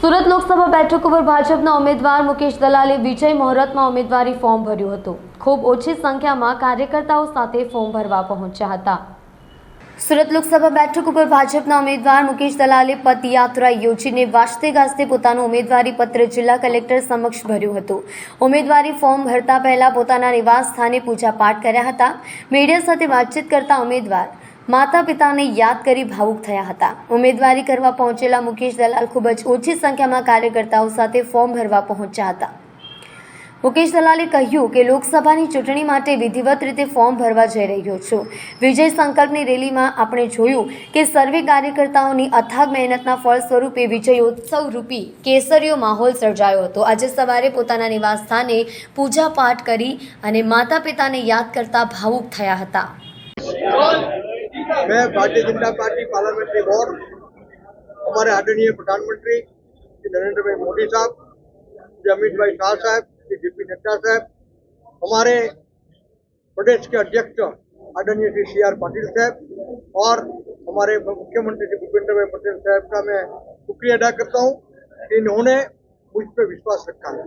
સુરત લોકસભા બેઠક ઉપર ભાજપના ઉમેદવાર મુકેશ દલાલે વિજય મુહૂર્તમાં ઉમેદવારી ફોર્મ ભર્યું હતું। ખૂબ ઓછી સંખ્યામાં કાર્યકર્તાઓ સાથે ફોર્મ ભરવા પહોંચ્યા હતા। સુરત લોકસભા બેઠક ઉપર ભાજપના ઉમેદવાર મુકેશ દલાલે પદયાત્રા યોજીને વાજતે ગાજતે પોતાનું ઉમેદવારી પત્ર જિલ્લા કલેક્ટર સમક્ષ ભર્યું હતું। ઉમેદવારી ફોર્મ ભરતા પહેલા પોતાના નિવાસ સ્થાને પૂજા પાઠ કર્યા હતા। મીડિયા સાથે વાતચીત કરતા ઉમેદવાર माता पिता ने याद करी भावुक थया हता। उम्मीदवारी करवा पहुंचेला मुकेश दलाल खूब ज ओછી संख्यामां कार्यकर्ताओं साथे फॉर्म भरवा पहुंच्या हता। मुकेश दलाले कह्युं के लोकसभानी चूंटणी माटे विधिवत रीते फॉर्म भरवा जई रह्यो छुं। विजय संकल्पनी रेलीमां आपणे जोयुं के सर्वे कार्यकर्ताओनी अथाग मेहनतना फळ स्वरूपे विजयोत्सव रूपी केसरियो माहोल सर्जायो हतो। आज सवारे पोताना निवास स्थाने पूजा पाठ करी अने माता पिताने याद करता भावुक थया हता। मैं Bharatiya Janata party parliamentary board, हमारे आदरणीय प्रधानमंत्री श्री नरेंद्र भाई मोदी साहब, श्री अमित भाई शाह साहब, श्री जेपी नड्डा साहब, हमारे प्रदेश के अध्यक्ष आदरणीय श्री CR पाटिल साहब और हमारे मुख्यमंत्री श्री भूपेंद्र भाई पटेल साहब का मैं शुक्रिया अदा करता हूँ कि इन्होंने मुझ पर विश्वास रखा है।